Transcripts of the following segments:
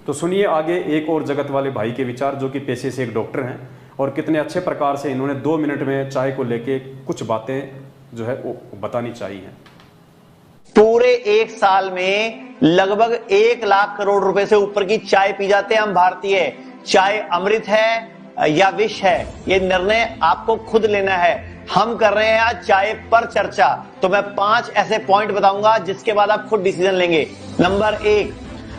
तो सुनिए आगे एक और जगत वाले भाई के विचार, जो कि पेशे से एक डॉक्टर हैं, और कितने अच्छे प्रकार से इन्होंने 2 मिनट में चाय को लेके कुछ बातें जो है वो बतानी चाहिए। पूरे एक साल में लगभग 1 लाख करोड़ रुपए से ऊपर की चाय पी जाते हैं हम भारतीय। चाय अमृत है या विष है, ये निर्णय आपको खुद लेना है। हम कर रहे हैं आज चाय पर चर्चा, तो मैं 5 ऐसे पॉइंट बताऊंगा जिसके बाद आप खुद डिसीजन लेंगे। नंबर 1,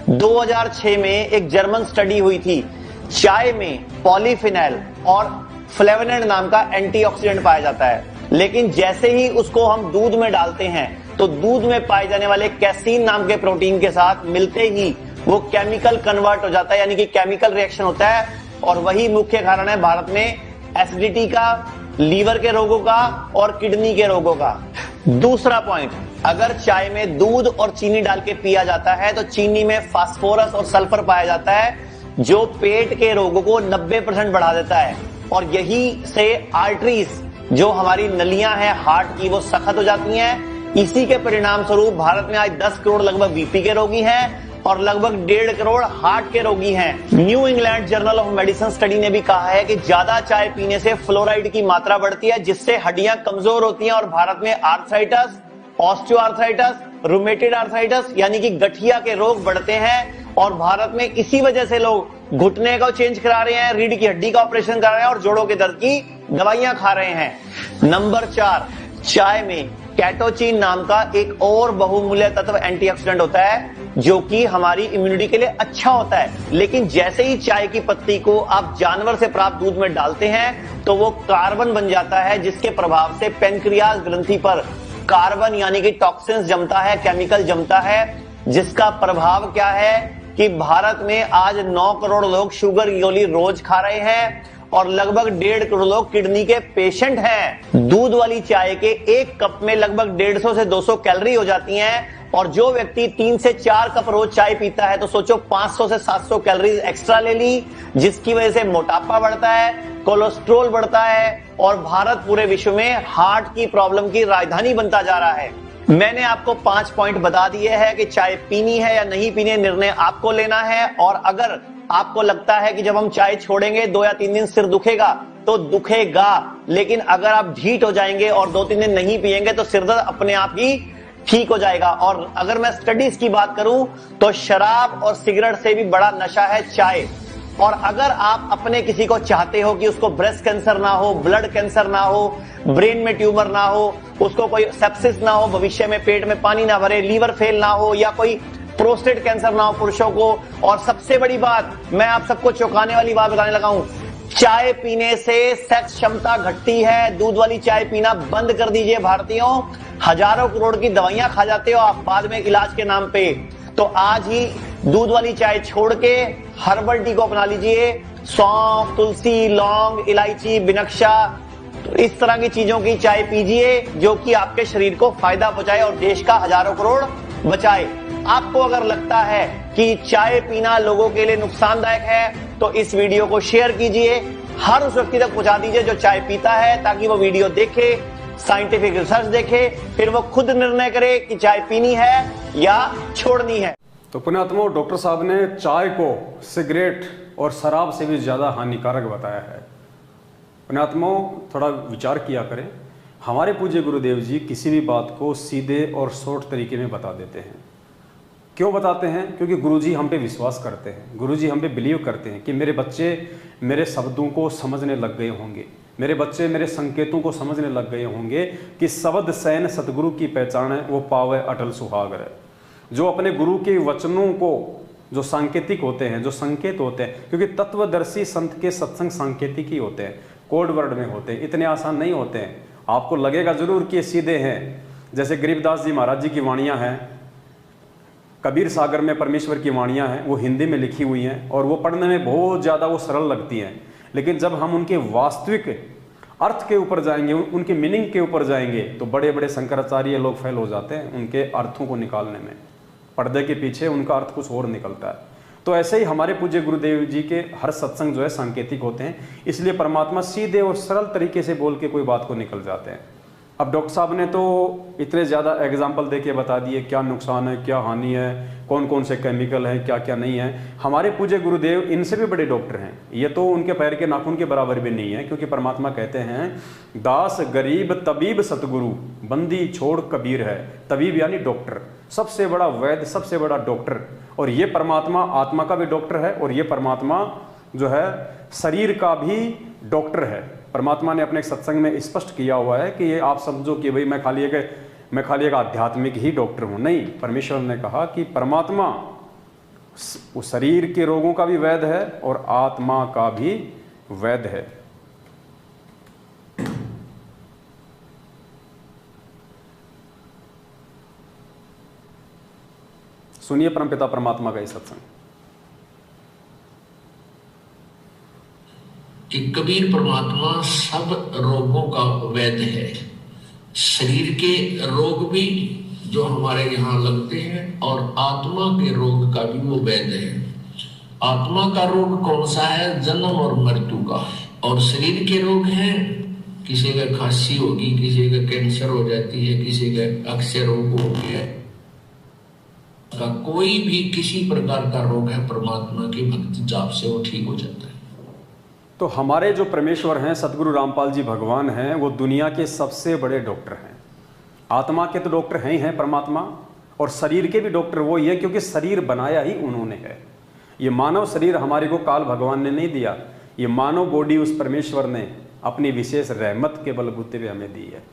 2006 में एक जर्मन स्टडी हुई थी। चाय में पॉलीफिनॉल और फ्लेवोनॉइड नाम का एंटीऑक्सीडेंट पाया जाता है, लेकिन जैसे ही उसको हम दूध में डालते हैं तो दूध में पाए जाने वाले कैसीन नाम के प्रोटीन के साथ मिलते ही वो केमिकल कन्वर्ट हो जाता है, यानी कि केमिकल रिएक्शन होता है, और वही मुख्य कारण है भारत में एसिडिटी का, लीवर के रोगों का और किडनी के रोगों का। दूसरा पॉइंट, अगर चाय में दूध और चीनी डाल के पिया जाता है तो चीनी में फास्फोरस और सल्फर पाया जाता है, जो पेट के रोगों को 90% बढ़ा देता है, और यही से आर्टरीज, जो हमारी नलियां हैं हार्ट की, वो सख्त हो जाती हैं। इसी के परिणाम स्वरूप भारत में आज 10 करोड़ लगभग बीपी के रोगी हैं और लगभग 1.5 करोड़ हार्ट के रोगी हैं। New England journal of medicine study ने भी कहा है कि ज्यादा चाय पीने से फ्लोराइड की मात्रा बढ़ती है, जिससे हड्डियां कमजोर होती हैं, और भारत में आर्थराइटिस, ऑस्टियोआर्थराइटिस, रूमेटॉइड आर्थराइटिस यानी कि गठिया के रोग बढ़ते हैं। और भारत में इसी वजह से लोग घुटने का चेंज करा रहे हैं, रीढ़ की हड्डी का ऑपरेशन करा रहे हैं और जोड़ों के दर्द की दवाइयां खा रहे हैं। नंबर 4, चाय में कैटोचिन नाम का एक और बहुमूल्य तत्व एंटीऑक्सीडेंट होता है, जो कि हमारी इम्यूनिटी के लिए अच्छा होता है। लेकिन जैसे ही चाय की पत्ती को आप जानवर से प्राप्त दूध में डालते हैं तो वो कार्बन बन जाता है, जिसके प्रभाव से पेनक्रियाज ग्रंथि पर कार्बन यानी कि टॉक्सिन्स जमता है, केमिकल जमता है, जिसका प्रभाव क्या है कि भारत में आज 9 करोड़ लोग शुगर की गोली रोज खा रहे हैं और लगभग 1.5 करोड़ लोग किडनी के पेशेंट हैं। दूध वाली चाय के 1 कप में लगभग 150 से 200 कैलोरी हो जाती हैं, और जो व्यक्ति 3 से 4 कप रोज चाय पीता है तो सोचो 500 से 700 कैलोरीज एक्स्ट्रा ले ली, जिसकी वजह से मोटापा बढ़ता है, कोलेस्ट्रोल बढ़ता है, और भारत पूरे विश्व में हार्ट की प्रॉब्लम की राजधानी बनता जा रहा है। मैंने आपको 5 पॉइंट बता दिए हैं कि चाय पीनी है या नहीं पीनी, निर्णय आपको लेना है। और अगर आपको लगता है कि जब हम चाय छोड़ेंगे 2 या 3 दिन सिर दुखेगा, तो दुखेगा, लेकिन अगर आप ढीठ हो जाएंगे और 2-3 दिन नहीं पिएंगे तो सिर दर्द अपने आप ही ठीक हो जाएगा। और अगर मैं स्टडीज की बात करूं तो शराब और सिगरेट से भी बड़ा नशा है चाय। और अगर आप अपने किसी को चाहते हो कि उसको ब्रेस्ट कैंसर ना हो, ब्लड कैंसर ना हो, ब्रेन में ट्यूमर ना हो, उसको कोई सेप्सिस ना हो, भविष्य में पेट में पानी ना भरे, लीवर फेल ना हो, या कोई प्रोस्टेट कैंसर ना हो पुरुषों को, और सबसे बड़ी बात, मैं आप सबको चौंकाने वाली बात बताने लगा हूं, चाय पीने से सेक्स क्षमता घटती है। दूध वाली चाय पीना बंद कर दीजिए भारतीयों। हजारों करोड़ की दवाइयां खा जाते हो आप बाद में इलाज के नाम पे, तो आज ही दूध वाली चाय छोड़ के हर्बल टी को अपना लीजिए। सौंफ, तुलसी, लौंग, इलायची, बिनक्शा, तो इस तरह की चीजों की चाय पीजिए जो कि आपके शरीर को फायदा पहुंचाए और देश का हजारों करोड़ बचाए। आपको अगर लगता है कि चाय पीना लोगों के लिए नुकसानदायक है तो इस वीडियो को शेयर कीजिए, हर उस व्यक्ति तक पहुंचा दीजिए जो चाय पीता है, ताकि वो वीडियो देखे, साइंटिफिक रिसर्च देखे, फिर वो खुद निर्णय करे कि चाय पीनी है या छोड़नी है। तो पुण्यात्माओं, डॉक्टर साहब ने चाय को सिगरेट और शराब से भी ज्यादा हानिकारक बताया है। पुण्यात्माओं, थोड़ा विचार किया करें। हमारे पूज्य गुरुदेव जी किसी भी बात को सीधे और शॉर्ट तरीके में बता देते हैं। क्यों बताते हैं? क्योंकि गुरुजी हम पे विश्वास करते हैं, गुरुजी हम पे बिलीव करते हैं कि मेरे बच्चे मेरे शब्दों को समझने लग गए होंगे, मेरे बच्चे मेरे संकेतों को समझने लग गए होंगे कि शब्द सैन सतगुरु की पहचान है, वो पावे अटल सुहागर। जो अपने गुरु के वचनों को, जो सांकेतिक होते हैं, जो संकेत होते हैं, क्योंकि तत्वदर्शी संत के सत्संग सांकेतिक ही होते हैं, कोड वर्ड में होते हैं, इतने आसान नहीं होते हैं। आपको लगेगा जरूर कि ये सीधे हैं, जैसे गरीबदास जी महाराज जी की वाणियां हैं, कबीर सागर में परमेश्वर की वाणियां हैं, वो हिंदी में लिखी हुई हैं और वो पढ़ने में बहुत ज़्यादा वो सरल लगती हैं, लेकिन जब हम उनके वास्तविक अर्थ के ऊपर जाएंगे, उनके मीनिंग के ऊपर जाएंगे, तो बड़े बड़े शंकराचार्य लोग फेल हो जाते हैं उनके अर्थों को निकालने में। पर्दे के पीछे उनका अर्थ कुछ और निकलता है। तो ऐसे ही हमारे पूज्य गुरुदेव जी के हर सत्संग जो है सांकेतिक होते हैं, इसलिए परमात्मा सीधे और सरल तरीके से बोल के कोई बात को निकल जाते हैं। अब डॉक्टर साहब ने तो इतने ज़्यादा एग्जाम्पल दे के बता दिए क्या नुकसान है, क्या हानि है, कौन कौन से केमिकल हैं, क्या क्या नहीं है। हमारे पूज्य गुरुदेव इनसे भी बड़े डॉक्टर हैं, ये तो उनके पैर के नाखून के बराबर भी नहीं है, क्योंकि परमात्मा कहते हैं दास गरीब तबीब सतगुरु बंदी छोड़ कबीर है। तबीब यानी डॉक्टर, सबसे बड़ा वैद्य, सबसे बड़ा डॉक्टर। और ये परमात्मा आत्मा का भी डॉक्टर है, और ये परमात्मा जो है शरीर का भी डॉक्टर है। परमात्मा ने अपने एक सत्संग में स्पष्ट किया हुआ है कि ये आप समझो कि भाई मैं खाली एक आध्यात्मिक ही डॉक्टर हूं, नहीं। परमेश्वर ने कहा कि परमात्मा उस शरीर के रोगों का भी वैद्य है और आत्मा का भी वैद्य है। सुनिए परमपिता परमात्मा का ये सत्संग कि कबीर परमात्मा सब रोगों का वैद्य है। शरीर के रोग भी जो हमारे यहाँ लगते हैं और आत्मा के रोग का भी वो वैद्य है। आत्मा का रोग कौन सा है? जन्म और मृत्यु का। और शरीर के रोग हैं, किसी का खांसी होगी, किसी का कैंसर हो जाती है, किसी का अक्सर रोग हो गया है, का कोई भी किसी प्रकार का रोग है, परमात्मा की भक्ति जाप से वो ठीक हो जाता है। तो हमारे जो परमेश्वर हैं सतगुरु रामपाल जी भगवान हैं, वो दुनिया के सबसे बड़े डॉक्टर हैं। आत्मा के तो डॉक्टर हैं ही हैं परमात्मा, और शरीर के भी डॉक्टर वो ही है, क्योंकि शरीर बनाया ही उन्होंने है। ये मानव शरीर हमारे को काल भगवान ने नहीं दिया, ये मानव बॉडी उस परमेश्वर ने अपनी विशेष रहमत के बलबूते पे हमें दी है,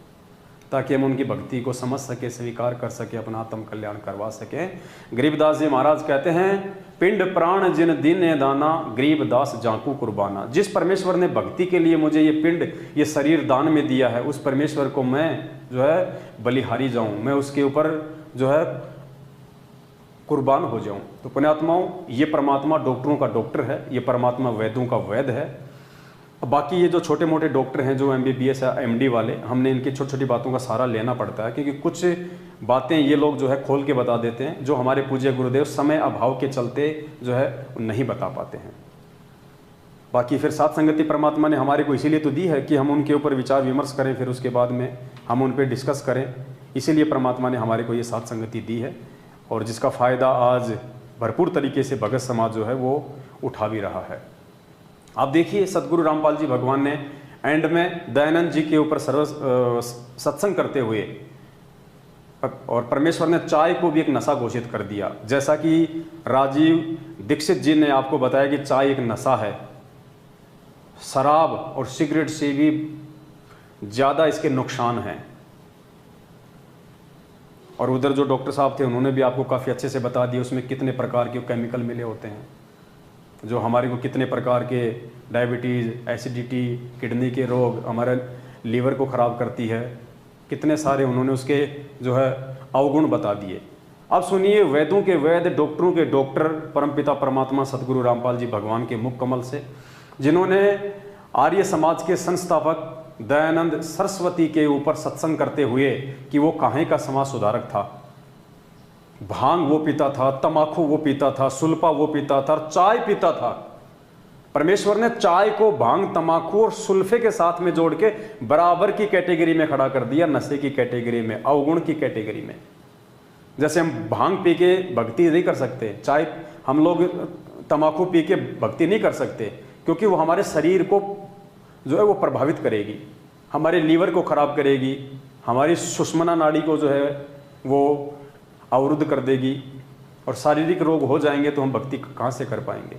ताकि हम उनकी भक्ति को समझ सके, स्वीकार कर सके, अपना आत्म कल्याण करवा सके। गरीबदास जी महाराज कहते हैं पिंड प्राण जिन दीने दाना गरीबदास जांकू कुर्बाना। जिस परमेश्वर ने भक्ति के लिए मुझे ये पिंड, ये शरीर दान में दिया है, उस परमेश्वर को मैं जो है बलिहारी जाऊं, मैं उसके ऊपर जो है कुर्बान हो जाऊं। तो पुण्यात्माओं, ये परमात्मा डॉक्टरों का डॉक्टर है, ये परमात्मा वैद्यों का वैद्य है। बाकी ये जो छोटे मोटे डॉक्टर हैं, जो MBBS या MD वाले, हमने इनकी छोटी छोटी बातों का सहारा लेना पड़ता है, क्योंकि कुछ बातें ये लोग जो है खोल के बता देते हैं, जो हमारे पूज्य गुरुदेव समय अभाव के चलते जो है नहीं बता पाते हैं। बाकी फिर साथ संगति परमात्मा ने हमारे को इसीलिए तो दी है कि हम उनके ऊपर विचार विमर्श करें, फिर उसके बाद में हम उन पर डिस्कस करें। इसीलिए परमात्मा ने हमारे को ये साथ संगति दी है, और जिसका फ़ायदा आज भरपूर तरीके से भगत समाज जो है वो उठा भी रहा है। आप देखिए सतगुरु रामपाल जी भगवान ने एंड में दयानंद जी के ऊपर सत्संग करते हुए, और परमेश्वर ने चाय को भी एक नशा घोषित कर दिया। जैसा कि राजीव दीक्षित जी ने आपको बताया कि चाय एक नशा है, शराब और सिगरेट से भी ज़्यादा इसके नुकसान हैं। और उधर जो डॉक्टर साहब थे उन्होंने भी आपको काफ़ी अच्छे से बता दिया उसमें कितने प्रकार के केमिकल मिले होते हैं, जो हमारे को कितने प्रकार के डायबिटीज़, एसिडिटी, किडनी के रोग, हमारे लीवर को ख़राब करती है, कितने सारे उन्होंने उसके जो है अवगुण बता दिए। अब सुनिए वेदों के वैद्य, डॉक्टरों के डॉक्टर परमपिता परमात्मा सतगुरु रामपाल जी भगवान के मुख कमल से, जिन्होंने आर्य समाज के संस्थापक दयानंद सरस्वती के ऊपर सत्संग करते हुए कि वो काहे का समाज सुधारक था, भांग वो पीता था, तमाकू वो पीता था, सुल्फा वो पीता था, चाय पीता था। परमेश्वर ने चाय को भांग, तमाकू और सुल्फे के साथ में जोड़ के बराबर की कैटेगरी में खड़ा कर दिया, नशे की कैटेगरी में, अवगुण की कैटेगरी में। जैसे हम भांग पी के भक्ति नहीं कर सकते, चाय हम लोग तमाकू पी के भक्ति नहीं कर सकते, क्योंकि वो हमारे शरीर को जो है वो प्रभावित करेगी, हमारे लीवर को खराब करेगी, हमारी सुषुम्ना नाड़ी को जो है वो अवरुद्ध कर देगी, और शारीरिक रोग हो जाएंगे तो हम भक्ति कहाँ से कर पाएंगे।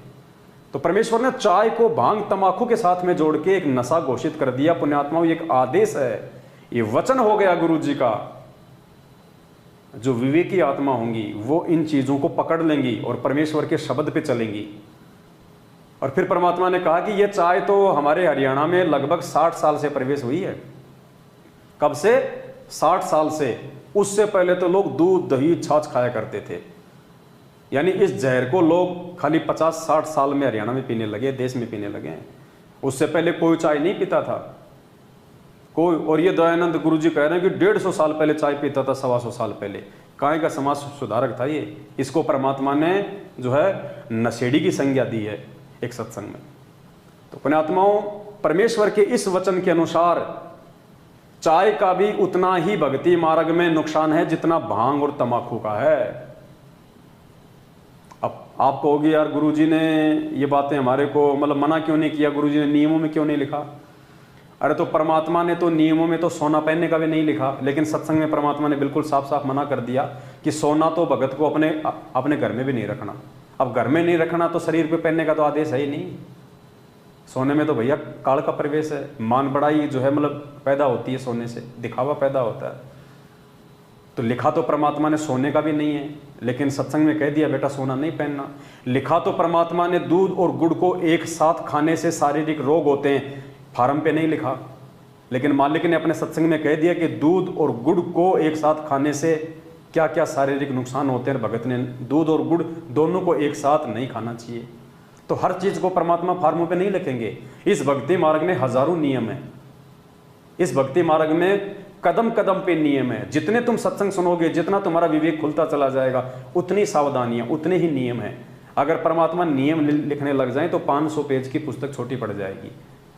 तो परमेश्वर ने चाय को भांग तमाकू के साथ में जोड़ के एक नशा घोषित कर दिया। पुण्यात्माओं, ये एक आदेश है, ये वचन हो गया गुरु जी का। जो विवेकी आत्मा होंगी वो इन चीजों को पकड़ लेंगी और परमेश्वर के शब्द पे चलेंगी। और फिर परमात्मा ने कहा कि ये चाय तो हमारे हरियाणा में लगभग 60 साल से प्रवेश हुई है। कब से? 60 साल से। उससे पहले तो लोग दूध, दही, छाछ खाया करते थे। यानी इस जहर को लोग खाली 50-60 साल में हरियाणा में पीने लगे, देश में पीने लगे। उससे पहले कोई चाय नहीं पीता था कोई। और ये दयानंद गुरु जी कह रहे हैं कि 150 साल पहले चाय पीता था, 125 साल पहले। काहे का समाज सुधारक था ये। इसको परमात्मा ने जो है नशेड़ी की संज्ञा दी है एक सत्संग में। तो पुण्यात्माओं, परमेश्वर के इस वचन के अनुसार चाय का भी उतना ही भक्ति मार्ग में नुकसान है जितना भांग और तंबाकू का है। अब आप कहोगे यार गुरुजी ने ये बातें हमारे को मतलब मना क्यों नहीं किया, गुरुजी ने नियमों में क्यों नहीं लिखा? अरे तो परमात्मा ने तो नियमों में तो सोना पहनने का भी नहीं लिखा, लेकिन सत्संग में परमात्मा ने बिल्कुल साफ साफ मना कर दिया कि सोना तो भगत को अपने घर में भी नहीं रखना। अब घर में नहीं रखना तो शरीर पे पहनने का तो आदेश है ही नहीं। सोने में तो भैया काल का प्रवेश है, मान बड़ाई जो है मतलब पैदा होती है सोने से, दिखावा पैदा होता है। तो लिखा तो परमात्मा ने सोने का भी नहीं है, लेकिन सत्संग में कह दिया बेटा सोना नहीं पहनना। लिखा तो परमात्मा ने दूध और गुड़ को एक साथ खाने से शारीरिक रोग होते हैं, फार्म पे नहीं लिखा, लेकिन मालिक ने अपने सत्संग में कह दिया कि दूध और गुड़ को एक साथ खाने से क्या क्या शारीरिक नुकसान होते हैं। भगत ने दूध और गुड़ दोनों को एक साथ नहीं खाना चाहिए। तो हर चीज को परमात्मा फार्मों पे नहीं लिखेंगे। इस भक्ति मार्ग में हजारों नियम है, इस भक्ति मार्ग में कदम कदम पे नियम है। जितने तुम सत्संग सुनोगे, जितना तुम्हारा विवेक खुलता चला जाएगा, उतनी सावधानियां, उतने ही नियम है। अगर परमात्मा नियम लिखने लग जाए तो 500 पेज की पुस्तक छोटी पड़ जाएगी।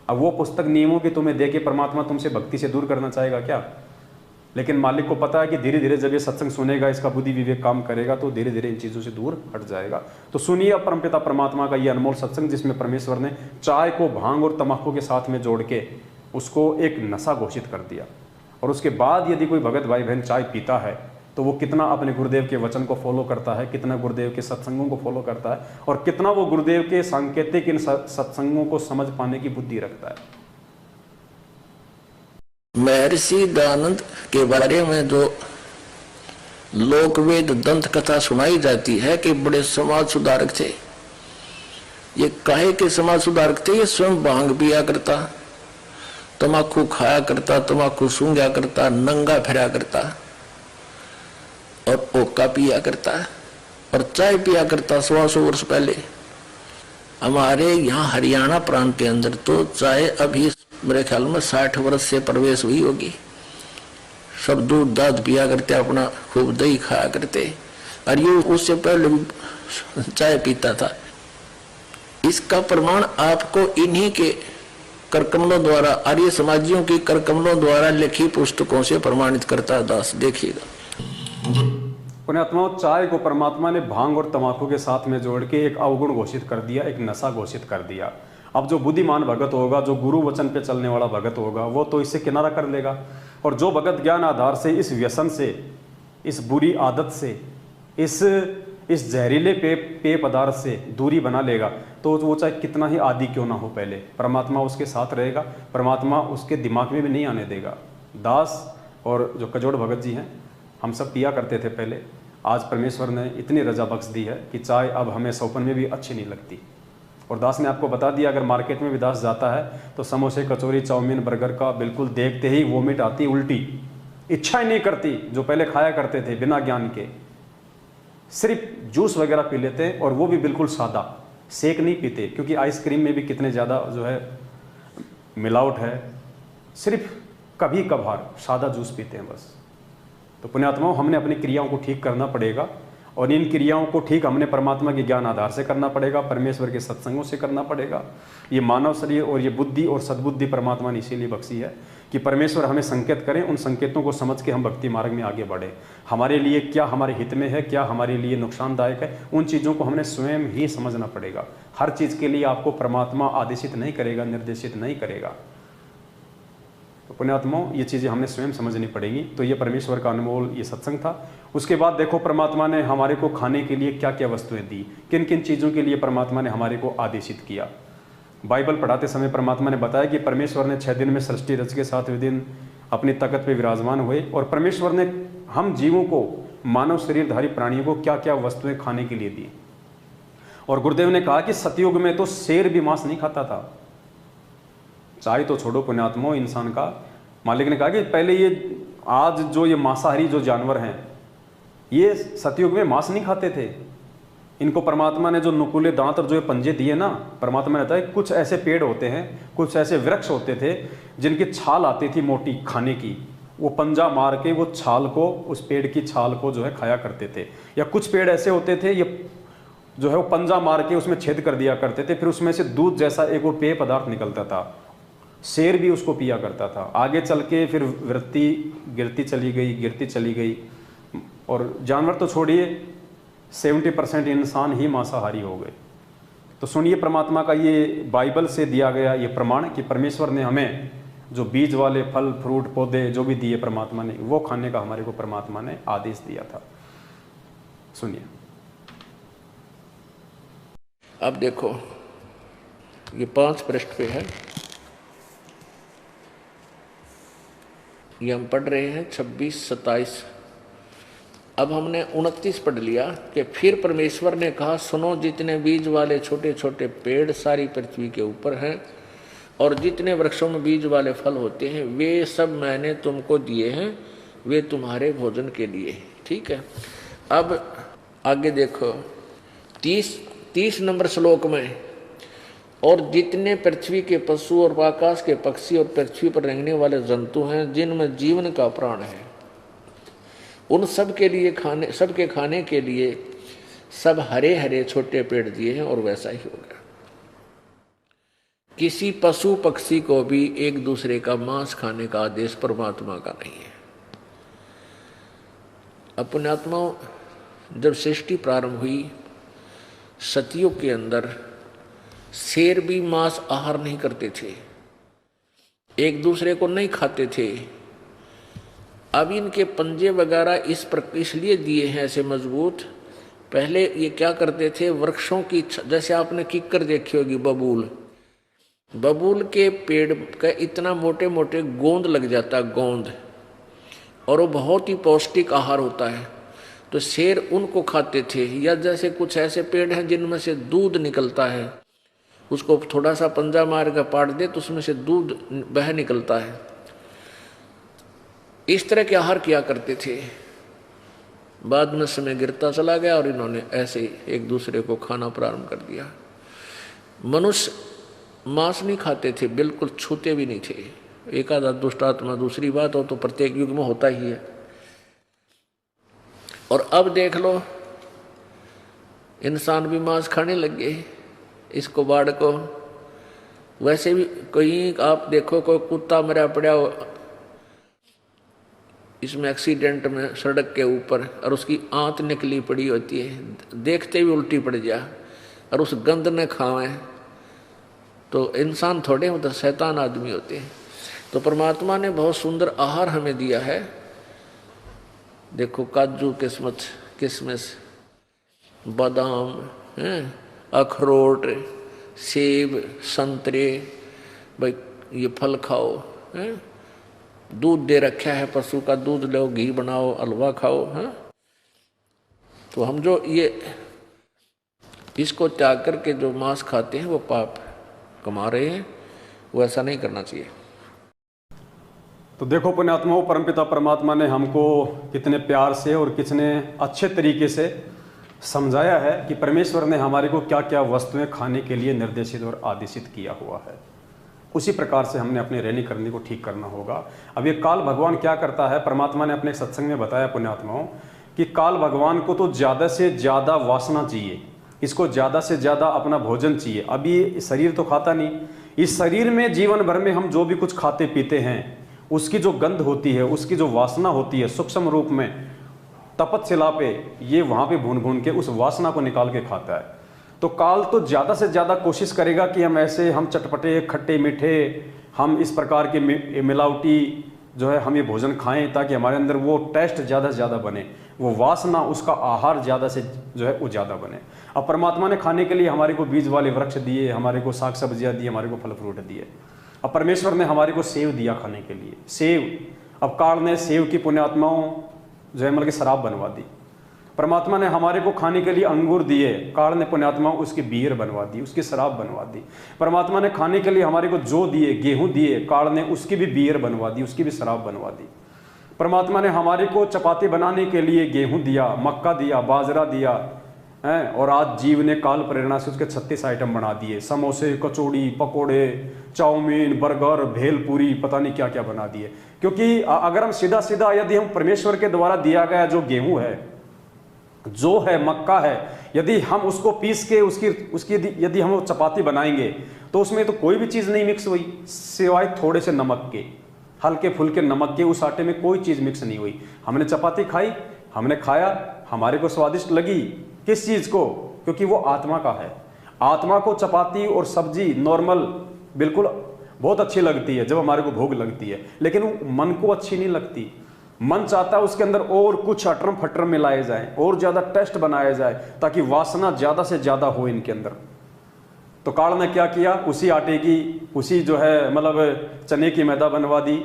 अब वो पुस्तक नियमों की तुम्हें दे के परमात्मा तुमसे भक्ति से दूर करना चाहेगा क्या? लेकिन मालिक को पता है कि धीरे धीरे जब ये सत्संग सुनेगा, इसका बुद्धि विवेक काम करेगा, तो धीरे धीरे इन चीज़ों से दूर हट जाएगा। तो सुनिए अब परमपिता परमात्मा का ये अनमोल सत्संग, जिसमें परमेश्वर ने चाय को भांग और तंबाकू के साथ में जोड़ के उसको एक नशा घोषित कर दिया। और उसके बाद यदि कोई भगत भाई बहन चाय पीता है तो वो कितना अपने गुरुदेव के वचन को फॉलो करता है, कितना गुरुदेव के सत्संगों को फॉलो करता है, और कितना वो गुरुदेव के सांकेतिक इन सत्संगों को समझ पाने की बुद्धि रखता है। महर्षि दयानंद के बारे में जो लोकवेद दंत कथा सुनाई जाती है कि बड़े समाज सुधारक थे। ये काहे के समाज सुधारक थे? ये स्वयं भांग पिया करता, तम्बाकू खाया करता, तम्बाकू सूंघा करता, नंगा फिरा करता और ओका पिया करता और चाय पिया करता 100 वर्ष पहले। हमारे यहाँ हरियाणा प्रांत के अंदर तो चाय अभी मेरे ख्याल में 60 वर्ष से प्रवेश हुई होगी। सब दूध दाद पिया करते, अपना खूब दही खाया करते, और ये उससे पहले भी चाय पीता था। इसका प्रमाण आपको इन्हीं के करकमलों द्वारा, आर्य समाजियों की करकमलों द्वारा लिखी पुस्तकों से प्रमाणित करता है। दास देखिएगा, पुण्यात्माओं, चाय को परमात्मा ने भांग और तंबाकू के साथ में जोड़ के एक अवगुण घोषित कर दिया, एक नशा घोषित कर दिया। अब जो बुद्धिमान भगत होगा, जो गुरु वचन पे चलने वाला भगत होगा, वो तो इससे किनारा कर लेगा। और जो भगत ज्ञान आधार से इस व्यसन से, इस बुरी आदत से, इस जहरीले पेय पदार्थ से दूरी बना लेगा, तो वो चाहे कितना ही आदि क्यों ना हो, पहले परमात्मा उसके साथ रहेगा, परमात्मा उसके दिमाग में भी नहीं आने देगा। दास और जो कजोड़ भगत जी हैं, हम सब पिया करते थे पहले। आज परमेश्वर ने इतनी रजा बख्श दी है कि चाय अब हमें सौपन में भी अच्छी नहीं लगती। और दास ने आपको बता दिया, अगर मार्केट में भी दास जाता है तो समोसे, कचौरी, चाउमीन, बर्गर का बिल्कुल देखते ही वोमिट आती, उल्टी, इच्छा ही नहीं करती। जो पहले खाया करते थे बिना ज्ञान के, सिर्फ जूस वगैरह पी लेते हैं, और वो भी बिल्कुल सादा, सेक नहीं पीते, क्योंकि आइसक्रीम में भी कितने ज़्यादा जो है मिलावट है। सिर्फ कभी कभार सादा जूस पीते हैं बस। तो पुण्यात्माओं, हमने अपनी क्रियाओं को ठीक करना पड़ेगा, और इन क्रियाओं को ठीक हमने परमात्मा के ज्ञान आधार से करना पड़ेगा, परमेश्वर के सत्संगों से करना पड़ेगा। ये मानव शरीर और ये बुद्धि और सद्बुद्धि परमात्मा ने इसीलिए बख्शी है कि परमेश्वर हमें संकेत करें, उन संकेतों को समझ के हम भक्ति मार्ग में आगे बढ़ें। हमारे लिए क्या हमारे हित में है, क्या हमारे लिए नुकसानदायक है, उन चीज़ों को हमने स्वयं ही समझना पड़ेगा। हर चीज़ के लिए आपको परमात्मा आदेशित नहीं करेगा, निर्देशित नहीं करेगा। तो पुण्यात्माओं, ये चीज़ें हमने स्वयं समझनी पड़ेंगी। तो ये परमेश्वर का अनमोल ये सत्संग था। उसके बाद देखो परमात्मा ने हमारे को खाने के लिए क्या क्या वस्तुएं दी, किन किन चीज़ों के लिए परमात्मा ने हमारे को आदेशित किया। बाइबल पढ़ाते समय परमात्मा ने बताया कि परमेश्वर ने 6 दिन में सृष्टि रच के 7वें दिन अपनी तख्त पे विराजमान हुए, और परमेश्वर ने हम जीवों को, मानव शरीरधारी प्राणियों को क्या क्या वस्तुएं खाने के लिए दी। और गुरुदेव ने कहा कि सतयुग में तो शेर भी मांस नहीं खाता था। चाय तो छोड़ो पुण्यात्माओं, इंसान का मालिक ने कहा कि पहले ये आज जो ये मांसाहारी जो जानवर हैं, ये सतयुग में मांस नहीं खाते थे। इनको परमात्मा ने जो नुकीले दांत और जो पंजे दिए ना, परमात्मा ने बताया कुछ ऐसे पेड़ होते हैं, कुछ ऐसे वृक्ष होते थे जिनकी छाल आती थी मोटी खाने की, वो पंजा मार के वो छाल को, उस पेड़ की छाल को जो है खाया करते थे। या कुछ पेड़ ऐसे होते थे, ये जो है वो पंजा मार के उसमें छेद कर दिया करते थे, फिर उसमें से दूध जैसा एक वो पेय पदार्थ निकलता था। शेर भी उसको पिया करता था। आगे चल के फिर वृत्ति गिरती चली गई और जानवर तो छोड़िए 70% इंसान ही मांसाहारी हो गए। तो सुनिए परमात्मा का ये बाइबल से दिया गया ये प्रमाण कि परमेश्वर ने हमें जो बीज वाले फल फ्रूट पौधे जो भी दिए परमात्मा ने, वो खाने का हमारे को परमात्मा ने आदेश दिया था। सुनिए। अब देखो ये 5 पृष्ठ पे है, ये हम पढ़ रहे हैं 26-27। अब हमने 29 पढ़ लिया कि फिर परमेश्वर ने कहा, सुनो, जितने बीज वाले छोटे छोटे पेड़ सारी पृथ्वी के ऊपर हैं और जितने वृक्षों में बीज वाले फल होते हैं वे सब मैंने तुमको दिए हैं, वे तुम्हारे भोजन के लिए। ठीक है। अब आगे देखो 30 नंबर श्लोक में, और जितने पृथ्वी के पशु और आकाश के पक्षी और पृथ्वी पर रेंगने वाले जंतु हैं जिनमें जीवन का प्राण है, उन सब के लिए सबके खाने के लिए सब हरे हरे छोटे पेड़ दिए हैं। और वैसा ही होगा। किसी पशु पक्षी को भी एक दूसरे का मांस खाने का आदेश परमात्मा का नहीं है। अपने आत्मा जब सृष्टि प्रारंभ हुई, सतयुग के अंदर शेर भी मांस आहार नहीं करते थे, एक दूसरे को नहीं खाते थे। अब इनके पंजे वगैरह इसलिए दिए हैं ऐसे मजबूत। पहले ये क्या करते थे, वृक्षों की जैसे आपने किक्कर देखी होगी, बबूल के पेड़ का इतना मोटे मोटे गोंद लग जाता है, गोंद, और वो बहुत ही पौष्टिक आहार होता है। तो शेर उनको खाते थे। या जैसे कुछ ऐसे पेड़ हैं जिनमें से दूध निकलता है, उसको थोड़ा सा पंजा मार कर पाट दे तो उसमें से दूध बह निकलता है। इस तरह के आहार किया करते थे। बाद में समय गिरता चला गया और इन्होंने ऐसे एक दूसरे को खाना प्रारंभ कर दिया। मनुष्य मांस नहीं खाते थे, बिल्कुल छूते भी नहीं थे। एक आधा दुष्ट आत्मा दूसरी बात हो तो प्रत्येक युग में होता ही है। और अब देख लो इंसान भी मांस खाने लग गए, इसको बाढ़ को। वैसे भी कहीं आप देखो कोई कुत्ता मरा पड़ा हो इसमें एक्सीडेंट में सड़क के ऊपर, और उसकी आंत निकली पड़ी होती है, देखते ही उल्टी पड़ जा और उस गंध ने खावे, तो इंसान थोड़े मतलब शैतान आदमी होते हैं। तो परमात्मा ने बहुत सुंदर आहार हमें दिया है। देखो काजू किशमिश बादाम हैं, अखरोट, सेब, संतरे, भाई ये फल खाओ हैं। दूध दे रखा है, पशु का दूध लो, घी बनाओ, हलवा खाओ हैं। तो हम जो ये इसको त्याग करके जो मांस खाते हैं वो पाप कमा रहे हैं, वो ऐसा नहीं करना चाहिए। तो देखो पुण्यात्माओं, परमपिता परमात्मा ने हमको कितने प्यार से और कितने अच्छे तरीके से समझाया है कि परमेश्वर ने हमारे को क्या क्या वस्तुएं खाने के लिए निर्देशित और आदेशित किया हुआ है। उसी प्रकार से हमने अपने रहनी करनी को ठीक करना होगा। अब ये काल भगवान क्या करता है, परमात्मा ने अपने सत्संग में बताया पुण्यात्माओं कि काल भगवान को तो ज़्यादा से ज़्यादा वासना चाहिए, इसको ज़्यादा से ज़्यादा अपना भोजन चाहिए। अब ये शरीर तो खाता नहीं, इस शरीर में जीवन भर में हम जो भी कुछ खाते पीते हैं उसकी जो गंध होती है, उसकी जो वासना होती है, सूक्ष्म रूप में तपतशिला पे ये वहाँ पे भून भून के उस वासना को निकाल के खाता है। तो काल तो ज़्यादा से ज़्यादा कोशिश करेगा कि हम चटपटे खट्टे मीठे, हम इस प्रकार के मिलावटी जो है हम ये भोजन खाएं ताकि हमारे अंदर वो टेस्ट ज़्यादा से ज़्यादा बने, वो वासना, उसका आहार ज़्यादा से जो है वो ज़्यादा बने। अब परमात्मा ने खाने के लिए हमारे को बीज वाले वृक्ष दिए, हमारे को साग सब्जियाँ दी, हमारे को फल फ्रूट दिए। अब परमेश्वर ने हमारे को सेव दिया खाने के लिए, सेव। अब काल ने सेव की पुण्यात्माओं जो है मतलब की शराब बनवा दी। परमात्मा ने हमारे को खाने के लिए अंगूर दिए, काल ने पुण्यात्माओं उसकी बियर बनवा दी, उसकी शराब बनवा दी। परमात्मा ने खाने के लिए हमारे को जो दिए, गेहूं दिए, काल ने उसकी भी बियर बनवा दी, उसकी भी शराब बनवा दी। परमात्मा ने हमारे को चपाती बनाने के लिए गेहूं दिया, मक्का दिया, बाजरा दिया है, और आज जीव ने काल प्रेरणा से उसके 36 आइटम बना दिए, समोसे, कचौड़ी, पकोड़े, चाउमीन, बर्गर, भेलपूरी, पता नहीं क्या क्या बना दिए। क्योंकि अगर हम सीधा सीधा यदि हम परमेश्वर के द्वारा दिया गया जो गेहूं है, जो है मक्का है, यदि हम उसको पीस के उसकी यदि हम वो चपाती बनाएंगे तो उसमें तो कोई भी चीज़ नहीं मिक्स हुई सिवाय थोड़े से नमक के, हल्के फुल्के नमक के। उस आटे में कोई चीज़ मिक्स नहीं हुई। हमने चपाती खाई, हमने खाया, हमारे को स्वादिष्ट लगी। किस चीज़ को? क्योंकि वो आत्मा का है। आत्मा को चपाती और सब्जी नॉर्मल बिल्कुल बहुत अच्छी लगती है जब हमारे को भूख लगती है, लेकिन वो मन को अच्छी नहीं लगती। मन चाहता है उसके अंदर और कुछ अटरम फटरम मिलाए जाए और ज़्यादा टेस्ट बनाया जाए ताकि वासना ज़्यादा से ज़्यादा हो इनके अंदर। तो काल ने क्या किया, उसी आटे की, उसी जो है मतलब चने की मैदा बनवा दी,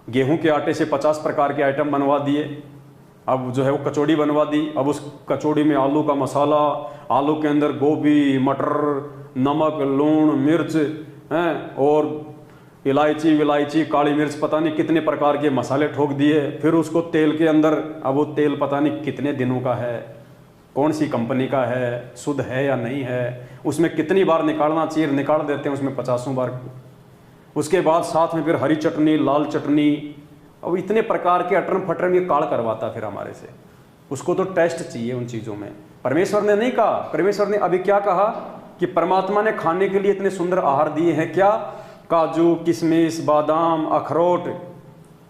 गेहूं के आटे से 50 प्रकार के आइटम बनवा दिए। अब जो है वो कचौड़ी बनवा दी। अब उस कचौड़ी में आलू का मसाला, आलू के अंदर गोभी, मटर, नमक, लूण, मिर्च हैं और इलायची विलायची, काली मिर्च, पता नहीं कितने प्रकार के मसाले ठोक दिए। फिर उसको तेल के अंदर, अब वो तेल पता नहीं कितने दिनों का है, कौन सी कंपनी का है, शुद्ध है या नहीं है, उसमें कितनी बार निकालना चाहिए, निकाल देते हैं उसमें 50 बार। उसके बाद साथ में फिर हरी चटनी, लाल चटनी, अब इतने प्रकार के अटरम फटरम ये काल करवाता फिर हमारे से। उसको तो टेस्ट चाहिए उन चीज़ों में। परमेश्वर ने नहीं कहा, परमेश्वर ने अभी क्या कहा कि परमात्मा ने खाने के लिए इतने सुंदर आहार दिए हैं। क्या? काजू, किशमिश, बादाम, अखरोट,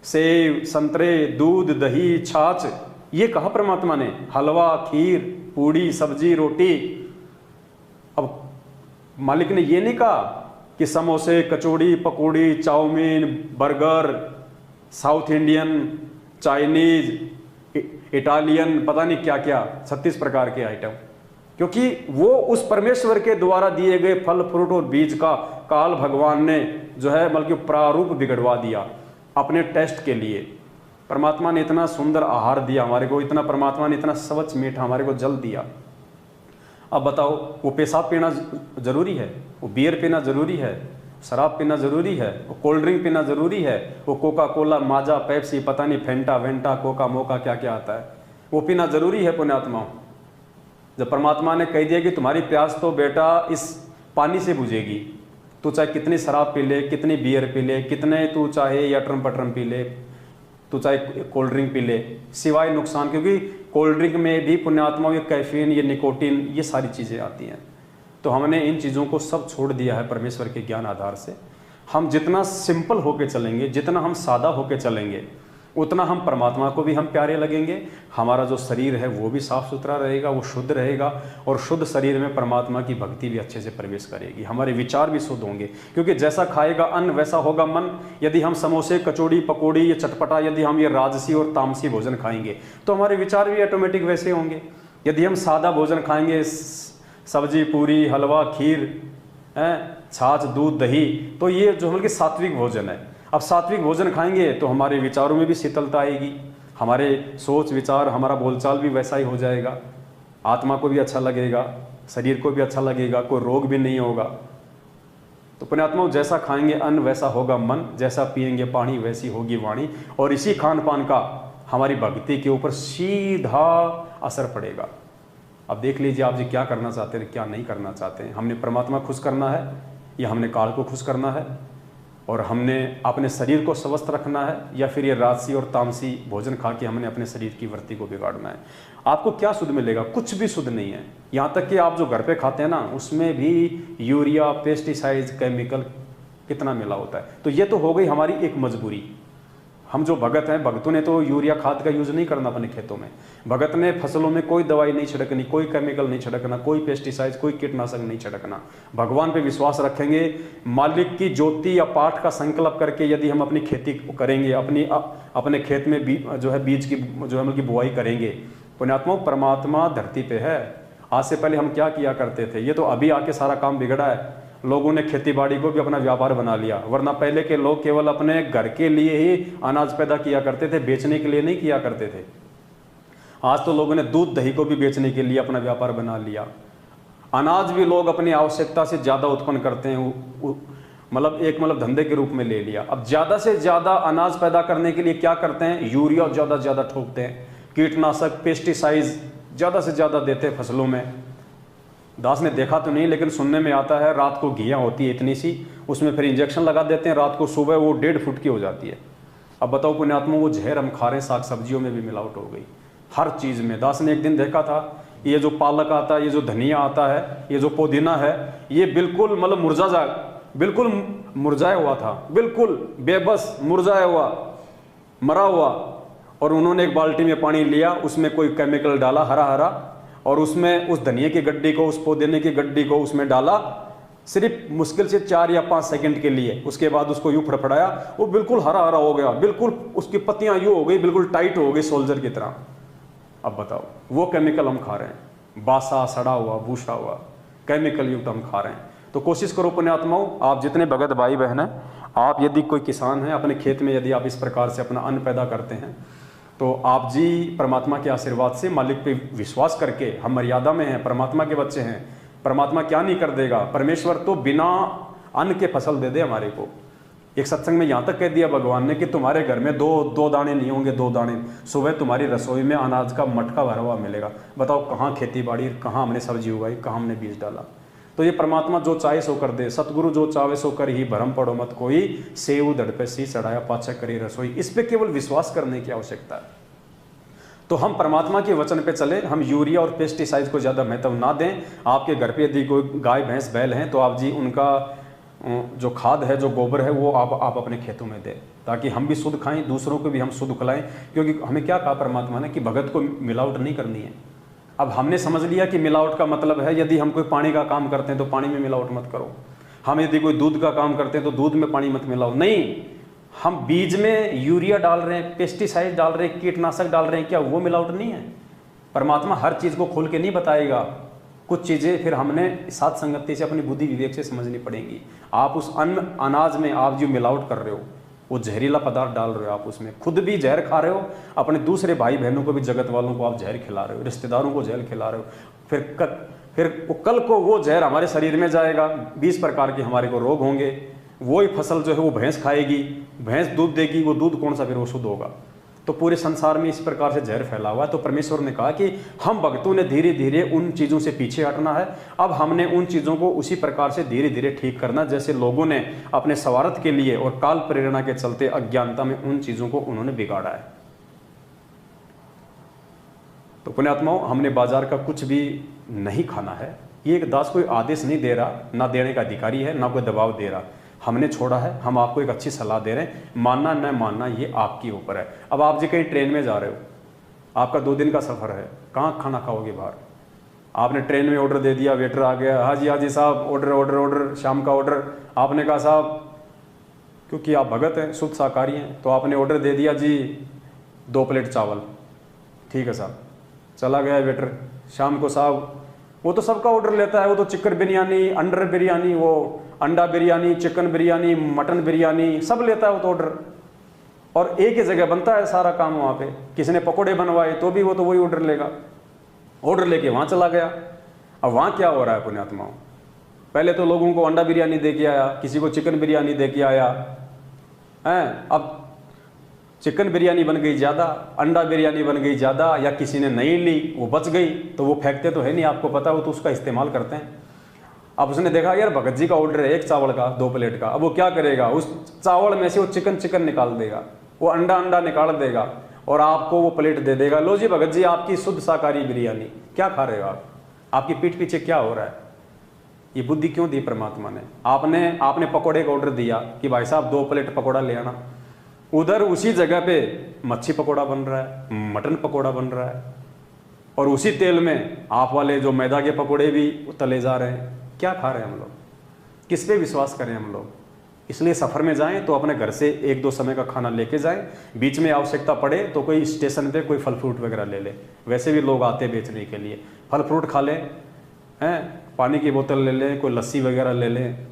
सेब, संतरे, दूध, दही, छाछ, ये कहा परमात्मा ने। हलवा, खीर, पूड़ी, सब्जी, रोटी। अब मालिक ने ये नहीं कहा कि समोसे, kachori, pakodi, chow mein, burger, south Indian, Chinese, Italian, पता नहीं क्या क्या 36 प्रकार के आइटम। क्योंकि वो उस परमेश्वर के द्वारा दिए गए फल फ्रूट और बीज का काल भगवान ने जो है बल्कि प्रारूप बिगड़वा दिया अपने टेस्ट के लिए। परमात्मा ने इतना सुंदर आहार दिया हमारे को, इतना परमात्मा ने इतना स्वच्छ मीठा हमारे को जल दिया। अब बताओ, वो पेशाब पीना जरूरी है, वो बियर पीना जरूरी है, शराब पीना जरूरी है, वो कोल्ड ड्रिंक पीना जरूरी है, वो कोका कोला, माजा, पेप्सी, पता नहीं फेंटा वेंटा, कोका मोका क्या क्या आता है, वो पीना जरूरी है पुण्यात्माओं? जब परमात्मा ने कह दिया कि तुम्हारी प्यास तो बेटा इस पानी से बुझेगी, तू चाहे कितनी शराब पी ले, कितनी बियर पी ले, कितने तू चाहे ये अटरम पटरम पी ले, तू चाहे कोल्ड ड्रिंक पी ले, सिवाय नुकसान। क्योंकि कोल्ड ड्रिंक में भी पुण्यात्माओं ये कैफीन, ये निकोटीन, ये सारी चीज़ें आती हैं। तो हमने इन चीज़ों को सब छोड़ दिया है परमेश्वर के ज्ञान आधार से। हम जितना सिंपल होके चलेंगे, जितना हम सादा होके चलेंगे, उतना हम परमात्मा को भी हम प्यारे लगेंगे। हमारा जो शरीर है वो भी साफ सुथरा रहेगा, वो शुद्ध रहेगा, और शुद्ध शरीर में परमात्मा की भक्ति भी अच्छे से प्रवेश करेगी। हमारे विचार भी शुद्ध होंगे, क्योंकि जैसा खाएगा अन्न वैसा होगा मन। यदि हम समोसे, कचौड़ी, पकौड़ी, ये चटपटा, यदि हम ये राजसी और तामसी भोजन खाएंगे तो हमारे विचार भी ऑटोमेटिक वैसे होंगे। यदि हम सादा भोजन खाएंगे, सब्जी, पूरी, हलवा, खीर, छाछ, दूध, दही, तो ये जो हमारे सात्विक भोजन है। अब सात्विक भोजन खाएंगे तो हमारे विचारों में भी शीतलता आएगी, हमारे सोच विचार, हमारा बोलचाल भी वैसा ही हो जाएगा, आत्मा को भी अच्छा लगेगा, शरीर को भी अच्छा लगेगा, कोई रोग भी नहीं होगा। तो पुण्यात्मा, जैसा खाएंगे अन्न वैसा होगा मन, जैसा पिएंगे पानी वैसी होगी वाणी, और इसी खान पान का हमारी भक्ति के ऊपर सीधा असर पड़ेगा। अब देख लीजिए आप जी क्या करना चाहते हैं, क्या नहीं करना चाहते हैं। हमने परमात्मा खुश करना है या हमने काल को खुश करना है, और हमने अपने शरीर को स्वस्थ रखना है, या फिर ये राजसी और तामसी भोजन खा के हमने अपने शरीर की वृत्ति को बिगाड़ना है। आपको क्या शुद्ध मिलेगा? कुछ भी शुद्ध नहीं है। यहाँ तक कि आप जो घर पे खाते हैं ना, उसमें भी यूरिया, पेस्टिसाइड्स, केमिकल कितना मिला होता है। तो ये तो हो गई हमारी एक मजबूरी। हम जो भगत हैं, भगतों ने तो यूरिया खाद का यूज़ नहीं करना अपने खेतों में। भगत ने फसलों में कोई दवाई नहीं छिड़कनी, कोई केमिकल नहीं छिड़कना, कोई पेस्टिसाइड, कोई कीटनाशक नहीं छिड़कना। भगवान पे विश्वास रखेंगे, मालिक की ज्योति या पाठ का संकल्प करके यदि हम अपनी खेती करेंगे, अपने खेत में जो है बीज की जो है मतलब बुआई करेंगे। पुण्यात्मा, परमात्मा धरती पे है। आज से पहले हम क्या किया करते थे? ये तो अभी आके सारा काम बिगड़ा है। लोगों ने खेती बाड़ी को भी अपना व्यापार बना लिया, वरना पहले के लोग केवल अपने घर के लिए ही अनाज पैदा किया करते थे, बेचने के लिए नहीं किया करते थे। आज तो लोगों ने दूध दही को भी बेचने के लिए अपना व्यापार बना लिया। अनाज भी लोग अपनी आवश्यकता से ज़्यादा उत्पन्न करते हैं, मतलब धंधे के रूप में ले लिया। अब ज़्यादा से ज़्यादा अनाज पैदा करने के लिए क्या करते हैं? यूरिया ज़्यादा से ज़्यादा ठोकते हैं, कीटनाशक, पेस्टिसाइड्स ज़्यादा से ज़्यादा देते हैं फसलों में। दास ने देखा तो नहीं, लेकिन सुनने में आता है रात को घियाँ होती है इतनी सी, उसमें फिर इंजेक्शन लगा देते हैं, रात को सुबह वो 1.5 फुट की हो जाती है। अब बताओ पुण्यात्मा, वो जहर हम खा रहे हैं, साग सब्जियों में भी मिलावट हो गई, हर चीज़ में। दास ने एक दिन देखा था ये जो पालक आता है, ये जो धनिया आता है, ये जो पुदीना है, ये बिल्कुल मतलब बिल्कुल मुरझाया हुआ था, बिल्कुल बेबस मुरझाया हुआ, मरा हुआ। और उन्होंने एक बाल्टी में पानी लिया, उसमें कोई केमिकल डाला हरा हरा, और उसमें उस धनिया की गड्डी को, उस पुदीने की गड्डी को उसमें डाला, सिर्फ मुश्किल से 4 या 5 सेकंड के लिए। उसके बाद उसको यूं फड़फड़ाया, वो बिल्कुल हरा हरा हो गया, बिल्कुल उसकी पत्तियां यूं हो गई, बिल्कुल टाइट हो गई सोल्जर की तरह। अब बताओ, वो केमिकल हम खा रहे हैं, बासा सड़ा हुआ भूसा हुआ केमिकल युक्त हम खा रहे हैं। तो कोशिश करो पुण्यात्माओं, आप जितने भगत भाई बहन हैं, आप यदि कोई किसान है, अपने खेत में यदि आप इस प्रकार से अपना अन्न पैदा करते हैं, तो आप जी परमात्मा के आशीर्वाद से, मालिक पे विश्वास करके, हम मर्यादा में हैं, परमात्मा के बच्चे हैं, परमात्मा क्या नहीं कर देगा। परमेश्वर तो बिना अन्न के फसल दे दे हमारे को। एक सत्संग में यहाँ तक कह दिया भगवान ने कि तुम्हारे घर में दो दाने नहीं होंगे, 2 दाने, सुबह तुम्हारी रसोई में अनाज का मटका भरा हुआ मिलेगा। बताओ कहाँ खेती बाड़ी, कहाँ हमने सब्जी उगाई, कहाँ हमने बीज डाला। तो ये परमात्मा जो चाहे सो कर दे, सतगुरु जो चाहे सो कर ही, भरम पड़ो मत कोई, सेव धड़ पे सी चढ़ाया पाछा करी रसोई। इस पे केवल विश्वास करने की आवश्यकता है। तो हम परमात्मा के वचन पे चले, हम यूरिया और पेस्टिसाइड को ज़्यादा महत्व ना दें। आपके घर पे यदि कोई गाय भैंस बैल हैं, तो आप जी उनका जो खाद है, जो गोबर है, वो आप अपने खेतों में दें, ताकि हम भी शुद्ध खाएं, दूसरों को भी हम शुद्ध खिलाएं। क्योंकि हमें क्या कहा परमात्मा ने कि भगत को मिलावट नहीं करनी है। अब हमने समझ लिया कि मिलावट का मतलब है, यदि हम कोई पानी का काम करते हैं तो पानी में मिलावट मत करो। हम यदि कोई दूध का काम करते हैं तो दूध में पानी मत मिलाओ। नहीं, हम बीज में यूरिया डाल रहे हैं, पेस्टिसाइड डाल रहे हैं, कीटनाशक डाल रहे हैं, क्या वो मिलावट नहीं है? परमात्मा हर चीज़ को खोल के नहीं बताएगा। कुछ चीज़ें फिर हमने साथ संगति से, अपनी बुद्धि विवेक से समझनी पड़ेंगी। आप उस अन्न अनाज में आप जो मिलावट कर रहे हो, वो जहरीला पदार्थ डाल रहे हो, आप उसमें खुद भी जहर खा रहे हो, अपने दूसरे भाई बहनों को भी, जगत वालों को आप जहर खिला रहे हो, रिश्तेदारों को जहर खिला रहे हो। फिर कल को वो जहर हमारे शरीर में जाएगा, 20 प्रकार के हमारे को रोग होंगे। वही फसल जो है वो भैंस खाएगी, भैंस दूध देगी, वो दूध कौन सा फिर वो शुद्ध होगा? तो पूरे संसार में इस प्रकार से जहर फैला हुआ है। तो परमेश्वर ने कहा कि हम भक्तों ने धीरे धीरे उन चीज़ों से पीछे हटना है। अब हमने उन चीज़ों को उसी प्रकार से धीरे धीरे ठीक करना, जैसे लोगों ने अपने स्वार्थ के लिए और काल प्रेरणा के चलते अज्ञानता में उन चीज़ों को उन्होंने बिगाड़ा है। तो पुण्यात्माओं, हमने बाजार का कुछ भी नहीं खाना है। ये एक दास कोई आदेश नहीं दे रहा, ना देने का अधिकारी है, ना कोई दबाव दे रहा। हमने छोड़ा है, हम आपको एक अच्छी सलाह दे रहे हैं। मानना न मानना ये आपके ऊपर है। अब आप जी कहीं ट्रेन में जा रहे हो, आपका 2 दिन का सफ़र है, कहाँ खाना खाओगे बाहर? आपने ट्रेन में ऑर्डर दे दिया, वेटर आ गया, हाँ जी साहब, ऑर्डर, शाम का ऑर्डर। आपने कहा साहब, क्योंकि आप भगत हैं, शुद्ध शाकाहारी हैं, तो आपने ऑर्डर दे दिया जी 2 प्लेट चावल। ठीक है साहब, चला गया वेटर। शाम को साहब, वो तो सबका ऑर्डर लेता है, वो तो चिकन बिरयानी, अंडर बिरयानी, वो अंडा बिरयानी, चिकन बिरयानी, मटन बिरयानी, सब लेता है वो तो ऑर्डर। और एक ही जगह बनता है सारा काम वहाँ पे। किसी ने पकोड़े बनवाए तो भी वो तो वही ऑर्डर लेगा, ऑर्डर लेके वहाँ चला गया। अब वहाँ क्या हो रहा है पुण्यात्माओं? पहले तो लोगों को अंडा बिरयानी दे के आया, किसी को चिकन बिरयानी दे के आया है। अब चिकन बिरयानी बन गई ज़्यादा, अंडा बिरयानी बन गई ज़्यादा, या किसी ने नहीं ली, वो बच गई, तो वो फेंकते तो है नहीं, आपको पता, वो तो उसका इस्तेमाल करते हैं। अब उसने देखा यार भगत जी का ऑर्डर है 1 चावल का, 2 प्लेट का। अब वो क्या करेगा? उस चावल में से वो चिकन निकाल देगा, वो अंडा निकाल देगा, और आपको वो प्लेट दे देगा। लो जी भगत जी, आपकी शुद्ध शाकाहारी बिरयानी। क्या खा रहे हो आप? आपकी पीठ पीछे क्या हो रहा है? ये बुद्धि क्यों दी परमात्मा ने? आपने पकौड़े का ऑर्डर दिया कि भाई साहब 2 प्लेट पकौड़ा ले आना, उधर उसी जगह पे मच्छी पकौड़ा बन रहा है, मटन पकौड़ा बन रहा है, और उसी तेल में आप वाले जो मैदा के पकौड़े भी तले जा रहे हैं। क्या खा रहे हैं हम लोग? किस पे विश्वास करें हम लोग? इसलिए सफ़र में जाएं तो अपने घर से 1-2 समय का खाना लेके जाएं। बीच में आवश्यकता पड़े तो कोई स्टेशन पे कोई फल फ्रूट वगैरह ले ले। वैसे भी लोग आते बेचने के लिए, फल फ्रूट खा लें, हैं, पानी की बोतल ले लें, कोई लस्सी वगैरह ले लें,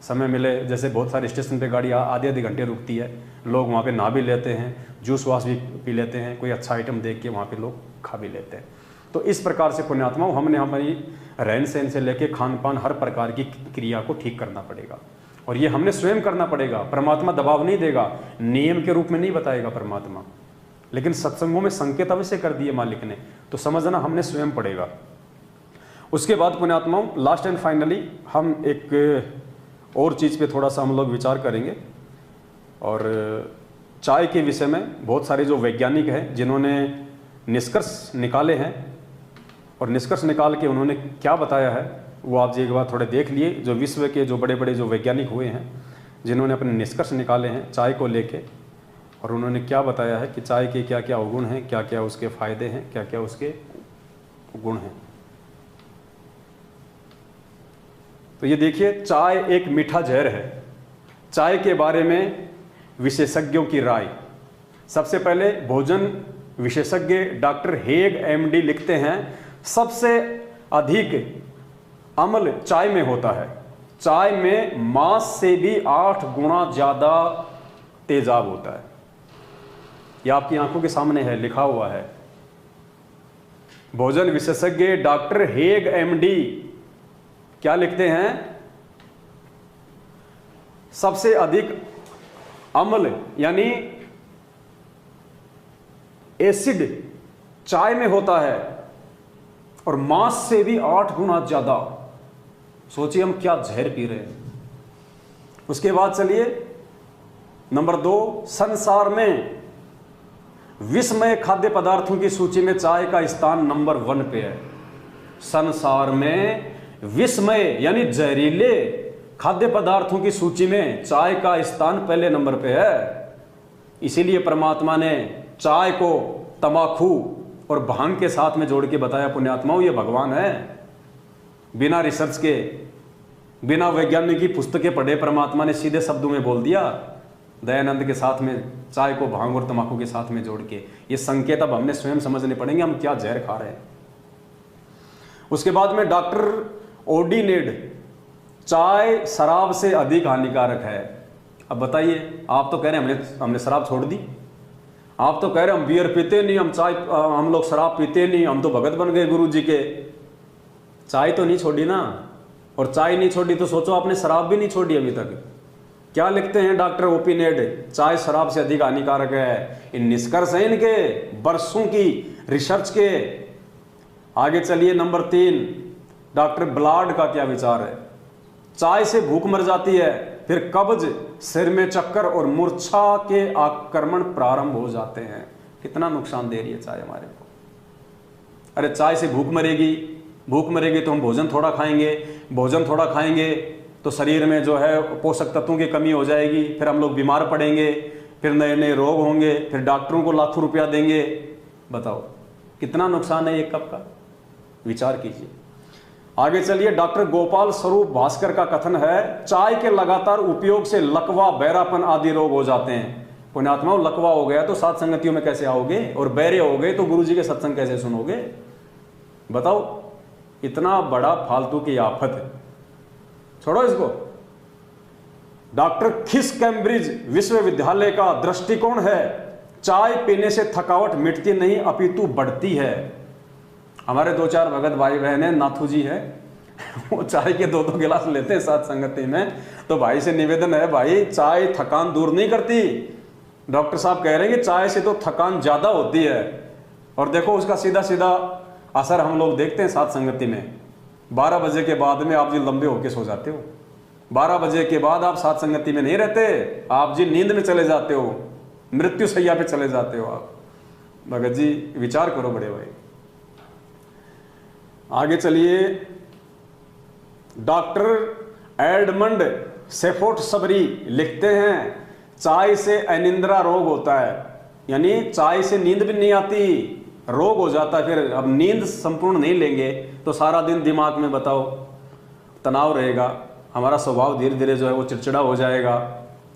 समय मिले। जैसे बहुत सारे स्टेशन पे गाड़ी आधे घंटे रुकती है, लोग वहाँ पे नहा भी लेते हैं, जूस वास भी पी लेते हैं, कोई अच्छा आइटम देख के वहाँ पे लोग खा भी लेते हैं। तो इस प्रकार से पुण्यात्माओं, हमने हमारी रहन सहन से लेके खान पान हर प्रकार की क्रिया को ठीक करना पड़ेगा, और ये हमने स्वयं करना पड़ेगा। परमात्मा दबाव नहीं देगा, नियम के रूप में नहीं बताएगा परमात्मा, लेकिन सत्संगों में संकेत अवश्य कर दिए मालिक ने, तो समझना हमने स्वयं पड़ेगा। उसके बाद पुण्यात्माओं, लास्ट एंड फाइनली हम एक और चीज़ पे थोड़ा सा हम लोग विचार करेंगे। और चाय के विषय में बहुत सारे जो वैज्ञानिक हैं जिन्होंने निष्कर्ष निकाले हैं, और निष्कर्ष निकाल के उन्होंने क्या बताया है वो आप जी एक बार थोड़े देख लिए। जो विश्व के जो बड़े बड़े जो वैज्ञानिक हुए हैं जिन्होंने अपने निष्कर्ष निकाले हैं चाय को लेके, और उन्होंने क्या बताया है कि चाय के क्या क्या अवगुण हैं, क्या क्या उसके फायदे हैं, क्या क्या उसके गुण हैं। तो ये देखिए, चाय एक मीठा जहर है। चाय के बारे में विशेषज्ञों की राय। सबसे पहले भोजन विशेषज्ञ डॉक्टर हेग एमडी लिखते हैं, सबसे अधिक अम्ल चाय में होता है। चाय में मांस से भी 8 गुना ज्यादा तेजाब होता है। ये आपकी आंखों के सामने है, लिखा हुआ है। भोजन विशेषज्ञ डॉक्टर हेग एमडी क्या लिखते हैं, सबसे अधिक अम्ल यानी एसिड चाय में होता है और मांस से भी 8 गुना ज्यादा। सोचिए हम क्या जहर पी रहे हैं। उसके बाद चलिए नंबर 2, संसार में विषमय खाद्य पदार्थों की सूची में चाय का स्थान नंबर 1 पे है। संसार में विषमय यानी जहरीले खाद्य पदार्थों की सूची में चाय का स्थान पहले नंबर पे है। इसीलिए परमात्मा ने चाय को तंबाकू और भांग के साथ में जोड़ के बताया, पुण्यात्माओं ये भगवान है। बिना रिसर्च के, बिना वैज्ञानिक की पुस्तकें पढ़े परमात्मा ने सीधे शब्दों में बोल दिया, दयानंद के साथ में चाय को भांग और तंबाकू के साथ में जोड़ के। ये संकेत अब हमने स्वयं समझने पड़ेंगे हम क्या जहर खा रहे हैं। उसके बाद में डॉक्टर ओडिनेड, चाय शराब से अधिक हानिकारक है। अब बताइए, आप तो कह रहे हैं हमने शराब छोड़ दी, आप तो कह रहे हैं हम बियर पीते नहीं, हम लोग शराब पीते नहीं, हम तो भगत बन गए गुरु जी के। चाय तो नहीं छोड़ी ना, और चाय नहीं छोड़ी तो सोचो आपने शराब भी नहीं छोड़ी अभी तक। क्या लिखते हैं डॉक्टर ओपिनेड, चाय शराब से अधिक हानिकारक है। इन निष्कर्ष हैं इनके बरसों की रिसर्च के। आगे चलिए नंबर 3, डॉक्टर ब्लाड का क्या विचार है। चाय से भूख मर जाती है, फिर कब्ज, सिर में चक्कर और मूर्छा के आक्रमण प्रारंभ हो जाते हैं। कितना नुकसान दे रही है चाय हमारे को। अरे चाय से भूख मरेगी तो हम भोजन थोड़ा खाएंगे तो शरीर में जो है पोषक तत्वों की कमी हो जाएगी, फिर हम लोग बीमार पड़ेंगे, फिर नए नए रोग होंगे, फिर डॉक्टरों को लाखों रुपया देंगे। बताओ कितना नुकसान है एक कप का, विचार कीजिए। आगे चलिए, डॉक्टर गोपाल स्वरूप भास्कर का कथन है, चाय के लगातार उपयोग से लकवा, बहरापन आदि रोग हो जाते हैं। पुण्यात्माओं, लकवा हो गया तो सात संगतियों में कैसे आओगे, और बहरे हो गए तो गुरुजी के सत्संग कैसे सुनोगे। बताओ, इतना बड़ा फालतू की आफत है, छोड़ो इसको। डॉक्टर खिस कैम्ब्रिज विश्वविद्यालय का दृष्टिकोण है, चाय पीने से थकावट मिटती नहीं अपितु बढ़ती है। हमारे 2-4 भगत भाई बहन है, नाथू जी है, वो चाय के 2-2 गिलास लेते हैं साथ संगति में। तो भाई से निवेदन है, भाई चाय थकान दूर नहीं करती। डॉक्टर साहब कह रहे हैं कि चाय से तो थकान ज्यादा होती है। और देखो उसका सीधा सीधा असर हम लोग देखते हैं साथ संगति में। 12 बजे के बाद में आप जी लंबे होके सो जाते हो, 12 बजे के बाद आप साथ संगति में नहीं रहते, आप जी नींद में चले जाते हो, मृत्यु शैया पे चले जाते हो आप। भगत जी विचार करो बड़े भाई। आगे चलिए, डॉक्टर एडमंड सेफोर्ट सबरी लिखते हैं, चाय से अनिद्रा रोग होता है, यानी चाय से नींद भी नहीं आती, रोग हो जाता है। फिर अब नींद संपूर्ण नहीं लेंगे तो सारा दिन दिमाग में बताओ तनाव रहेगा, हमारा स्वभाव धीरे धीरे जो है वो चिड़चिड़ा हो जाएगा।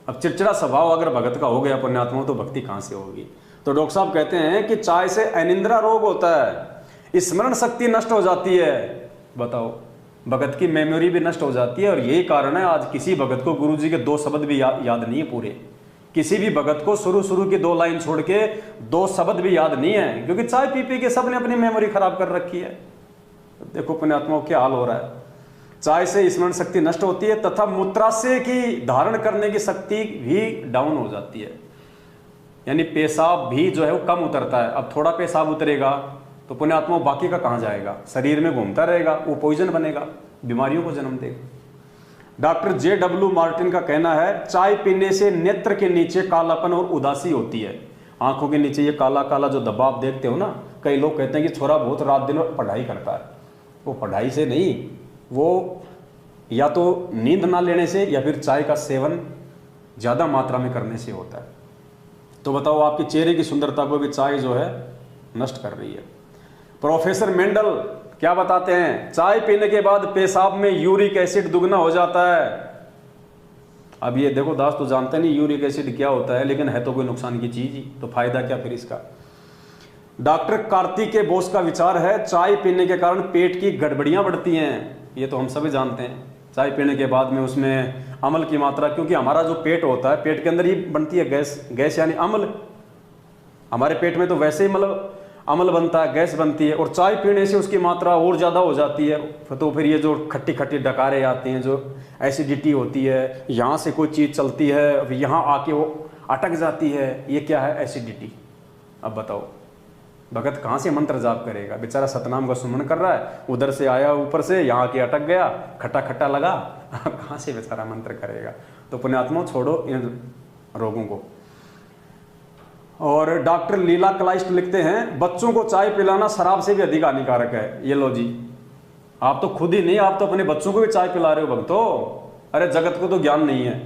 अब चिड़चिड़ा स्वभाव अगर भगत का हो गया पुण्यात्मा, तो भक्ति कहां से होगी। तो डॉक्टर साहब कहते हैं कि चाय से अनिद्रा रोग होता है, स्मरण शक्ति नष्ट हो जाती है। बताओ, भगत की मेमोरी भी नष्ट हो जाती है। और यही कारण है आज किसी भगत को गुरुजी के 2 शब्द भी याद नहीं है पूरे। किसी भी भगत को शुरू की 2 लाइन छोड़ के 2 शब्द भी याद नहीं है, क्योंकि चाय पी के सबने अपनी मेमोरी खराब कर रखी है। देखो पुण्यात्माओं क्या हाल हो रहा है। चाय से स्मरण शक्ति नष्ट होती है तथा मूत्राशय की धारण करने की शक्ति भी डाउन हो जाती है, यानी पेशाब भी जो है वो कम उतरता है। अब थोड़ा पेशाब उतरेगा तो पुण्यात्मा बाकी का कहां जाएगा, शरीर में घूमता रहेगा, वो पॉइजन बनेगा, बीमारियों को जन्म देगा। डॉक्टर JW मार्टिन का कहना है, चाय पीने से नेत्र के नीचे कालापन और उदासी होती है। आंखों के नीचे ये काला काला जो धब्बा आप देखते हो ना, कई लोग कहते हैं कि छोरा बहुत रात दिन पढ़ाई करता है, वो पढ़ाई से नहीं, वो या तो नींद ना लेने से या फिर चाय का सेवन ज़्यादा मात्रा में करने से होता है। तो बताओ, आपके चेहरे की सुंदरता को भी चाय जो है नष्ट कर रही है। प्रोफेसर मेंडल क्या बताते हैं, चाय पीने के बाद पेशाब में यूरिक एसिड दुगना हो जाता है। अब ये देखो दास, तो जानते नहीं यूरिक एसिड क्या होता है, लेकिन है तो कोई नुकसान की चीज ही, तो फायदा क्या फिर इसका। डॉक्टर कार्तिकेय बोस का विचार है, चाय पीने के कारण पेट की गड़बड़ियां बढ़ती हैं। ये तो हम सभी जानते हैं, चाय पीने के बाद में उसमें अम्ल की मात्रा, क्योंकि हमारा जो पेट होता है, पेट के अंदर ही बनती है गैस यानी अम्ल। हमारे पेट में तो वैसे ही मतलब अम्ल बनता है, गैस बनती है, और चाय पीने से उसकी मात्रा और ज़्यादा हो जाती है। तो फिर ये जो खट्टी खट्टी डकारे आते हैं, जो एसिडिटी होती है, यहाँ से कोई चीज़ चलती है, यहाँ आके वो अटक जाती है, ये क्या है? एसिडिटी। अब बताओ, भगत कहाँ से मंत्र जाप करेगा? बेचारा सतनाम का सुमन कर रहा है, उधर से आया ऊपर से, यहाँ के अटक गया, खट्टा खट्टा लगा, कहाँ से बेचारा मंत्र करेगा? तो पुण्यात्मा, छोड़ो इन रोगों को। और डॉक्टर लीला क्लाइस्ट लिखते हैं, बच्चों को चाय पिलाना शराब से भी अधिक हानिकारक है। ये लो जी, आप तो खुद ही नहीं, आप तो अपने बच्चों को भी चाय पिला रहे हो भक्तों। अरे जगत को तो ज्ञान नहीं है,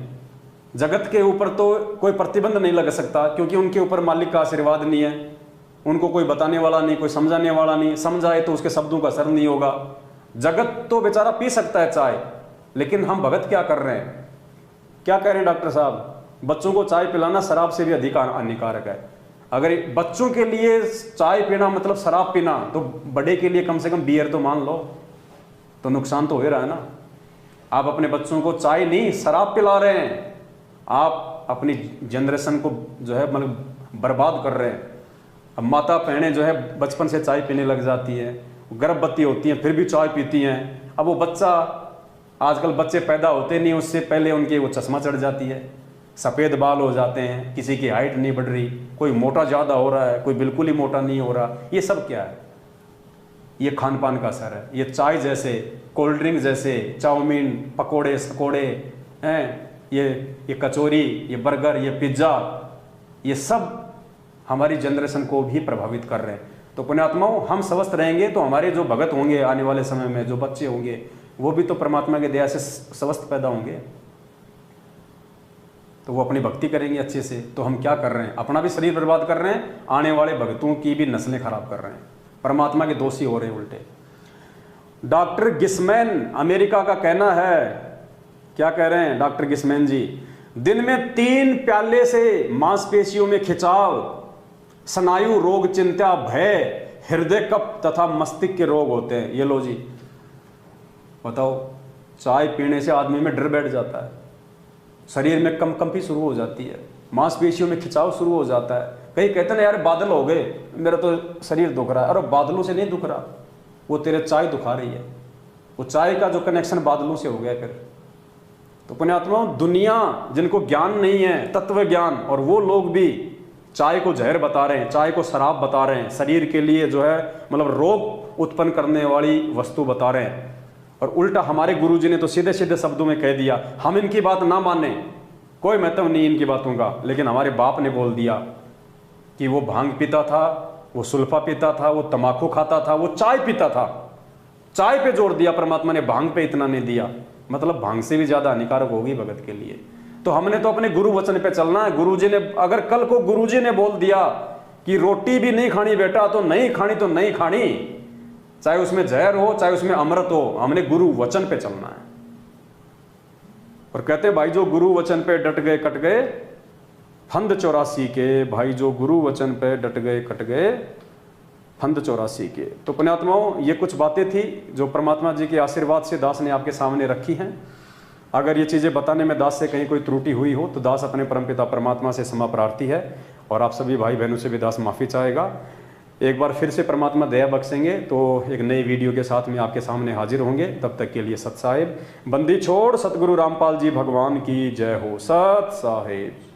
जगत के ऊपर तो कोई प्रतिबंध नहीं लग सकता, क्योंकि उनके ऊपर मालिक का आशीर्वाद नहीं है। उनको कोई बताने वाला नहीं, कोई समझाने वाला नहीं, समझाए तो उसके शब्दों का असर नहीं होगा। जगत तो बेचारा पी सकता है चाय, लेकिन हम भगत क्या कर रहे हैं? क्या कह रहे हैं डॉक्टर साहब? बच्चों को चाय पिलाना शराब से भी अधिक हानिकारक है। अगर बच्चों के लिए चाय पीना मतलब शराब पीना, तो बड़े के लिए कम से कम बियर तो मान लो, तो नुकसान तो हो रहा है ना। आप अपने बच्चों को चाय नहीं, शराब पिला रहे हैं। आप अपनी जनरेशन को जो है मतलब बर्बाद कर रहे हैं। अब माता बहनें जो है बचपन से चाय पीने लग जाती हैं, गर्भवती होती हैं फिर भी चाय पीती हैं। अब वो बच्चा, आजकल बच्चे पैदा होते नहीं, उससे पहले उनके वो चश्मा चढ़ जाती है, सफ़ेद बाल हो जाते हैं, किसी की हाइट नहीं बढ़ रही, कोई मोटा ज़्यादा हो रहा है, कोई बिल्कुल ही मोटा नहीं हो रहा। ये सब क्या है? ये खान पान का असर है। ये चाय जैसे, कोल्ड ड्रिंक जैसे, चाउमीन, पकोड़े सकोड़े हैं, ये कचौरी, ये बर्गर, ये पिज्ज़ा, ये सब हमारी जनरेशन को भी प्रभावित कर रहे हैं। तो पुण्यात्माओं, हम स्वस्थ रहेंगे तो हमारे जो भगत होंगे आने वाले समय में, जो बच्चे होंगे, वो भी तो परमात्मा के दया से स्वस्थ पैदा होंगे, तो वो अपनी भक्ति करेंगे अच्छे से। तो हम क्या कर रहे हैं? अपना भी शरीर बर्बाद कर रहे हैं, आने वाले भक्तों की भी नस्लें खराब कर रहे हैं, परमात्मा के दोषी हो रहे हैं उल्टे। डॉक्टर गिस्मैन अमेरिका का कहना है, क्या कह रहे हैं डॉक्टर गिस्मैन जी? दिन में 3 प्याले से मांसपेशियों में खिंचाव, स्नायु रोग, चिंता, भय, हृदय कप तथा मस्तिष्क के रोग होते हैं। ये लो जी, बताओ, चाय पीने से आदमी में डर बैठ जाता है, शरीर में कंपी शुरू हो जाती है, मांसपेशियों में खिंचाव शुरू हो जाता है। कई कहते हैं यार बादल हो गए, मेरा तो शरीर दुख रहा है। अरे बादलों से नहीं दुख रहा, वो तेरे चाय दुखा रही है। वो चाय का जो कनेक्शन बादलों से हो गया फिर। तो पुण्यात्मा, दुनिया जिनको ज्ञान नहीं है, तत्व ज्ञान, और वो लोग भी चाय को जहर बता रहे हैं, चाय को शराब बता रहे हैं, शरीर के लिए जो है मतलब रोग उत्पन्न करने वाली वस्तु बता रहे हैं। और उल्टा हमारे गुरुजी ने तो सीधे सीधे शब्दों में कह दिया, हम इनकी बात ना माने, कोई महत्व नहीं इनकी बातों का। लेकिन हमारे बाप ने बोल दिया कि वो भांग पीता था, वो सुल्फा पीता था, वो तमाकू खाता था, वो चाय पीता था। चाय पे जोर दिया परमात्मा ने, भांग पे इतना नहीं दिया। मतलब भांग से भी ज्यादा हानिकारक होगी भगत के लिए। तो हमने तो अपने गुरु वचन पे चलना है। गुरुजी ने, अगर कल को गुरुजी ने बोल दिया कि रोटी भी नहीं खानी बेटा, तो नहीं खानी तो नहीं खानी, चाहे उसमें जहर हो चाहे उसमें अमृत हो, हमने गुरु वचन पे चलना है। और कहते भाई जो गुरु वचन पे डट गए कट गए फंद 84 के, भाई जो गुरु वचन पे डट गए कट गए फंद 84 के। तो पुण्यात्माओं, ये कुछ बातें थी जो परमात्मा जी के आशीर्वाद से दास ने आपके सामने रखी हैं। अगर ये चीज़ें बताने में दास से कहीं कोई त्रुटि हुई हो तो दास अपने परमपिता परमात्मा से क्षमा प्रार्थी है, और आप सभी भाई बहनों से भी दास माफ़ी चाहेगा। एक बार फिर से परमात्मा दया बख्शेंगे तो एक नई वीडियो के साथ में आपके सामने हाजिर होंगे। तब तक के लिए सत साहिब, बंदी छोड़ सतगुरु रामपाल जी भगवान की जय हो। सत साहिब।